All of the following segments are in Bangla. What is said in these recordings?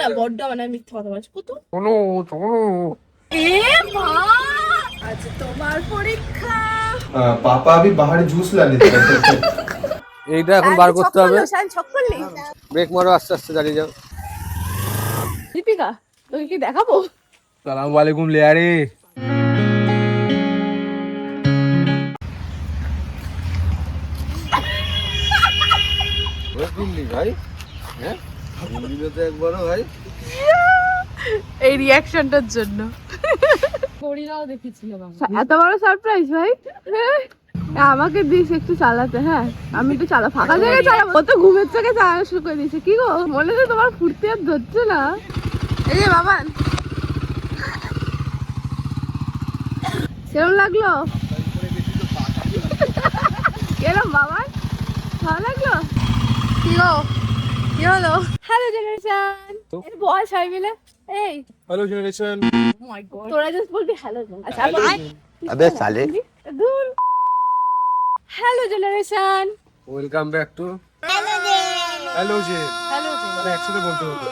না বড্ড মানে মিথ্যা কথা বলছি কত শোনো শোনো এ মা আজ তোমার পরীক্ষা पापा अभी बाहर जूस लाने थे এইটা এখন বার করতে হবে। ছক করলি ব্রেক মারো, আস্তে আস্তে দাঁড়িয়ে যাও। দীপিকা তোকে কি দেখাবো? সালামু আলাইকুম লেয়ারে। ভাই হ্যাঁ একবারও ভাই এই রিঅ্যাকশনটার জন্য গরিরাও দেখেছিল এত বড় সারপ্রাইজ ভাই। আমাকে দিস একটু চালাতে, হ্যাঁ আমি একটু চালা ফাঁকা জায়গায় চালাবো। ও তো ঘুমের থেকে চালানো শুরু করে দিয়েছে। কি গো মনে হয় তোমার ফুর্তি আর ধরছে না? এই যে বাবান কেরম লাগলো? কেরম বাবান ভালো লাগলো? কি গো কি হলো? হ্যালো জেনারেশন এর বল সবাই মিলে এই হ্যালো জেনারেশন। ও মাই গড তোরা জাস্ট বলবি হ্যালো। আচ্ছা अबे साले দূর hello generation welcome back to hello J. Hello মানে একসাথে বলতে হতো।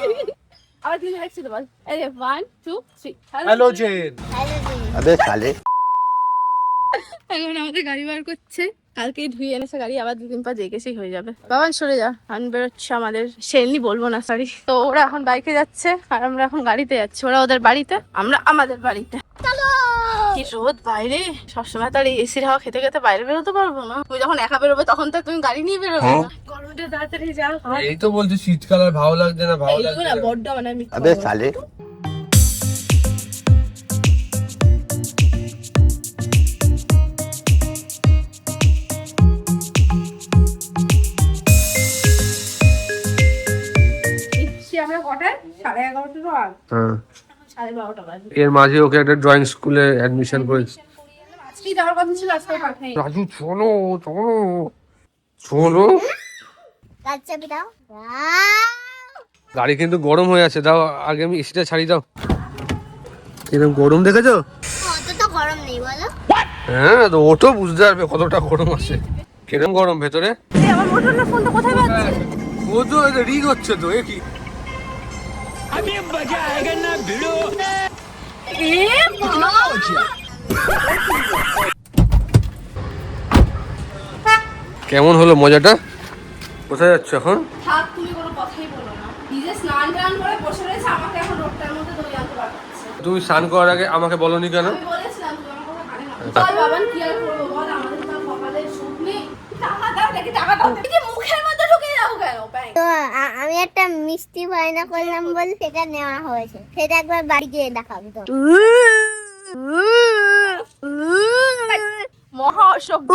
আবার তুমি একসাথে বল। এই 1 2 3 হ্যালো জেন। अबे साले এখন আমাদের গাড়ি বার করছে। কালকেই ধুয়ে এনেছে গাড়ি, আবার দুদিন পর জেগেছেই হয়ে যাবে। বাবা সরে যা, আন বেরোচ্ছে আমাদের সেলনি বলবো না সরি। তো ওরা এখন বাইকে যাচ্ছে আর আমরা এখন গাড়িতে যাচ্ছি। ওরা ওদের বাড়িতে, আমরা আমাদের বাড়িতে। কি রোদ বাইরে, সবসময় তো আর এসির হাওয়া খেতে খেতে বাইরে বেরোতে পারবো না। তুমি যখন একা বেরোবে তখন তো তুমি গাড়ি নিয়ে বেরোবে না। গরমটা তাড়াতাড়ি যাও। এই তো বলছি শীতকাল আর ভালো লাগছে না, ভালো লাগছে না না। বড্ড মানে মিথ্যা अबे কথা साले বলছি। আমরা কটায় 11:30 আগ হ্যাঁ 12:30 বাজে। এর মাঝে ওকে একটা ড্রয়িং স্কুলে অ্যাডমিশন করেছি। আজকেই যাওয়ার কথা ছিল, আজকে পাঠাই। রাজু শোনো শোনো শোনো, আচ্ছা বিদাও গাড়ি কিন্তু গরম হয়ে আছে। দাও আগে আমি এসিটা ছাড়ি দাও। কিরকম গরম দেখেছো? অত তো গরম নেই বলো। হ্যাঁ তো ওটো বুঝতে পারবে কতটা গরম আছে। কিরকম গরম ভেতরে। এই আমার মোটরলা ফোনটা কোথায় পাচ্ছি? ও তো রিং হচ্ছে তো, এ কি এ মা কেমন হলো মজাটা? কোথায় যাচ্ছ এখন? থাক তুমি কোনো কথাই বলো না। নিজে স্নান টান করে বসে রয়েছে, আমাকে এখন রোডটার মধ্যে দই আনতে পাঠাচ্ছে। তুমি স্নান করার আগে আমাকে বলনি কেন? আমি বলেছিলাম তুমি আমার কথা কানে না। চল বাবান কি আর করবো বল, আমাদের তো কপালে সুখ নেই। টাকা দাও দেখি, টাকা দাও দেখি। মুখের মধ্যে ঢুকে যাও কেন? তো আমি একটা মিষ্টি বায়না করলাম বলে সেটা নেওয়া হয়েছে, সেটা একবার বাড়ি গিয়ে দেখাবো তো। মহা অসভ্য।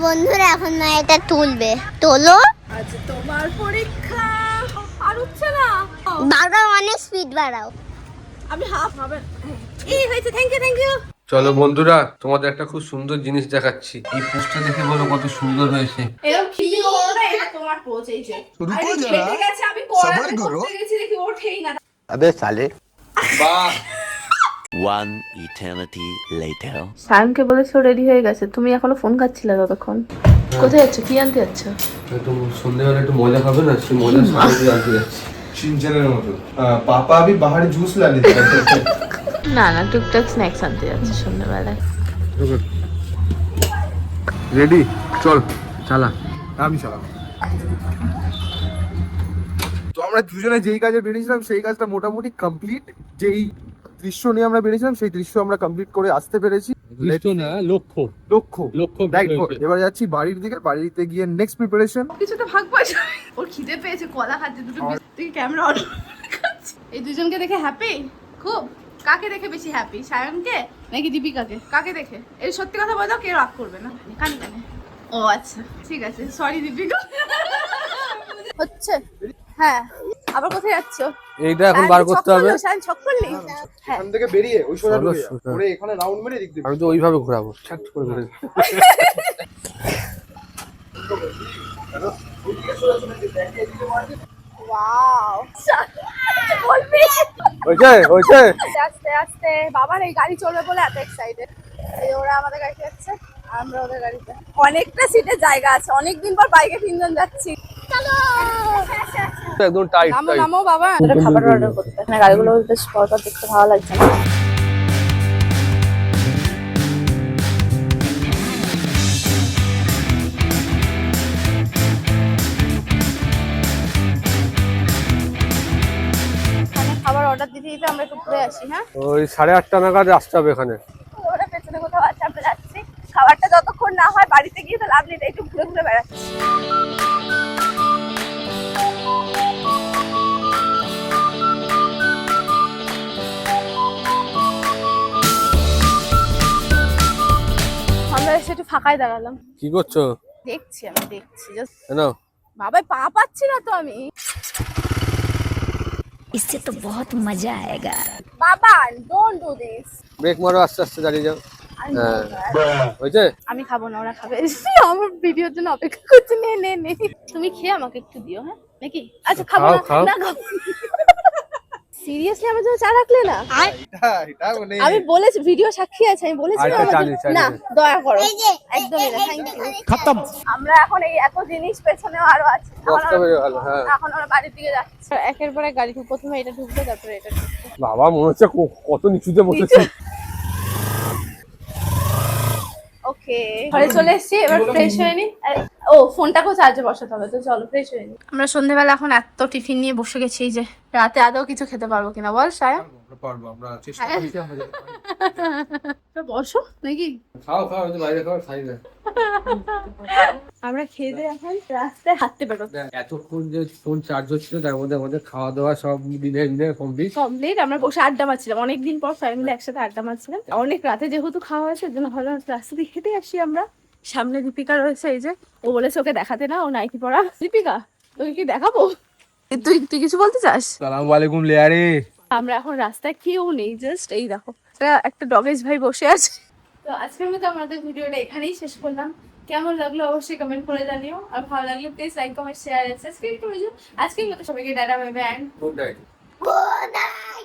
বন্ধুরা এখন না এটা তুলবে, তোলো। আজ তোমার পরীক্ষা। আর উঠছে না। বাড়াও, অনেক স্পিড বাড়াও। আমি হাফ হবে। এই হয়েছে, থ্যাংক ইউ থ্যাংক ইউ। চলো বন্ধুরা, তোমাদের একটা খুব সুন্দর জিনিস দেখাচ্ছি। এই পোস্টটা দেখে বলো কত সুন্দর হয়েছে। এরকম খিলি করো না, এটা তোমার পোজ। এই যে रुको আরে जरा, খেতে গেছে, আমি কড়াতে सबर करो। করতে গেছি দেখি ওঠেই না। अबे साले বাহ, One eternity later. সায়নকে বলেছে ও রেডি হয়ে গেছে, তুমি এখনো ফোন খাচ্ছিলে ততক্ষণ। কোথায় যাচ্ছ, কি আনতে যাচ্ছ? একটু সন্ধ্যাবেলা একটু মজা খাবে না, সেই মজা সামগ্রী আনতে যাচ্ছি। सिंचन मतो पापा अभी बाहर जूस लाने थे না না, টুকটাক স্ন্যাক্স আনতে যাচ্ছে সন্ধ্যাবেলায়। রেডি, চল চালা। আমি চালাবো। তো আমরা দুজনে যেই কাজে বেরিয়েছিলাম সেই কাজটা মোটামুটি কমপ্লিট। যেই দৃশ্য নিয়ে আমরা বেরিয়েছিলাম সেই দৃশ্য আমরা কমপ্লিট করে আসতে পেরেছি। না লক্ষ্য লক্ষ্য লক্ষ্য রাইট। এবার যাচ্ছি বাড়ির দিকে, বাড়িতে গিয়ে নেক্সট প্রিপারেশন। কিছুতে ভাগ পাইছে, ওর খিদে পেয়েছে, কলা খাচ্ছে দুটো। তুই ক্যামেরা অন খাচ্ছে। এই দুজনকে দেখে হ্যাপি খুব। কাকে দেখে বেশি হ্যাপি, সায়নকে নাকি দীপিকাকে? কাকে দেখে? এই সত্যি কথা বলো, কেউ রাগ করবে না। কানে কানে। ও আচ্ছা ঠিক আছে, সরি দীপিকা। হচ্ছে হ্যাঁ। আবার কোথায় যাচ্ছ? এইটা এখন বার করতে হবে। সায়ন ছক করলি? হ্যাঁ। এখান থেকে বেরিয়ে ওই সোজা ঢুকে যা। সোজা। ওরে এখানে রাউন্ড মেরে দিক দিবি। আমি তো ওইভাবে ঘোরাবো, ছাট করে ঘুরে। ওয়াও বলবি? ওইছে ওইছে। আস্তে আস্তে বাবার এই গাড়ি চলবে বলে এত এক্সাইটেড। এই ওরা আমাদের গাড়িতে যাচ্ছে, আমরা ওদের গাড়িতে। অনেকটা সিটের জায়গা আছে, অনেকদিন পর বাইকে তিনজন যাচ্ছি। চলো একদম টাইট নামো টাইট। নামো বাবা, এটা খাবার অর্ডার করতে। না গাড়িগুলো বেশ পরপর দেখতে ভালো লাগছে না। খাবার অর্ডার দিতে দিতে আমরা একটু ঘুরে আসি। হ্যাঁ, ওই 8:30 নাগাদ আসতে হবে এখানে। ওরা পেছনে কোথাও আছে, আমরা যাচ্ছি। খাবারটা যতক্ষণ না হয় বাড়িতে গিয়ে তো লাভ নেই, একটু ঘুরে ঘুরে বেড়াচ্ছি। আমরা এসে একটু ফাঁকায় দাঁড়ালাম। কি করছো? দেখছি, আমি দেখছি জাস্ট। কেন? বাবা পা পাচ্ছি না তো আমি। इससे तो बहुत मजा आएगा। বাবা ডোন্ট ডু দিস। ব্রেক মারো, আস্তে আস্তে দাঁড়িয়ে যাও। হয়েছে? আমি খাবো না, ওরা খাবে। আমার ভিডিওর জন্য অপেক্ষা করছে। নে নে নে, তুমি খেয়ে আমাকে একটু দিও। হ্যাঁ নাকি? আচ্ছা খাবো খাও, না, খাও। না খাবো। সিরিয়াসলি আমার জন্য চা রাখলে না? এটা মানে আমি বলেছি, ভিডিও সাক্ষী আছে, আমি বলেছি আরেকটা চা নিই, চা না, নিই। দয়া করো। এই যে একদমই না, থ্যাংক ইউ। খতম। আমরা এখন এই এত জিনিস পেছনেও আরো আছে। কষ্ট হয়ে গেল। হ্যাঁ এখন আমরা বাড়ির দিকে যাচ্ছি। একের পরে গাড়ি প্রথমে এটা ঢুকবে, তারপরে এটা ঢুকবে। বাবা মনে হচ্ছে কত নিচুতে বসেছি। ওকে, ঘরে চলে এসেছি, এবার ফ্রেশ হয়ে নি। ও ফোনটাকেও চার্জে বসাতে হবে, তো চলো ফ্রেশ হয়ে নি। আমরা সন্ধ্যেবেলা এখন এত টিফিন নিয়ে বসে গেছি যে রাতে আদৌ কিছু খেতে পারবো কিনা বল সায়া। পারবো, আমরা চেষ্টা করি। তো বসো নাকি? খাও খাও, বাইরে খাও, খাই না। আমরা খেয়ে দিয়ে এখন রাস্তায় হাঁটতে বেরোবো। এতক্ষণ যে ফোন চার্জ হচ্ছিল তার মধ্যে আমাদের খাওয়া দাওয়া সব দিনে কমপ্লিট। কমপ্লিট। আমরা বসে আড্ডা মারছিলাম, অনেকদিন পর ফ্যামিলি একসাথে আড্ডা মারছিলাম। অনেক রাতে যেহেতু খাওয়া হয়েছে, ওর জন্য ভালো রাস্তা দিয়ে খেতে আসি আমরা। সামনে দীপিকা রয়েছে, এই যে ও বলেছে ওকে দেখাতে না, ও নাইটি পরা। দীপিকা তোকে কি দেখাবো? তুই তুই কিছু বলতে চাস? সালাম আলাইকুম লেয়ারে। আমরা এখন রাস্তায় কেউ নেই, জাস্ট এই দেখো একটা ডগেজ ভাই বসে আছে। তো আজকের মতো আমাদের ভিডিওটা এখানেই শেষ করলাম। কেমন লাগলো অবশ্যই কমেন্ট করে জানিও, আর ভালো লাগলে please like comment share subscribe করে দিও। আজকের মতো সবাইকে tata bye bye. Good night. good night.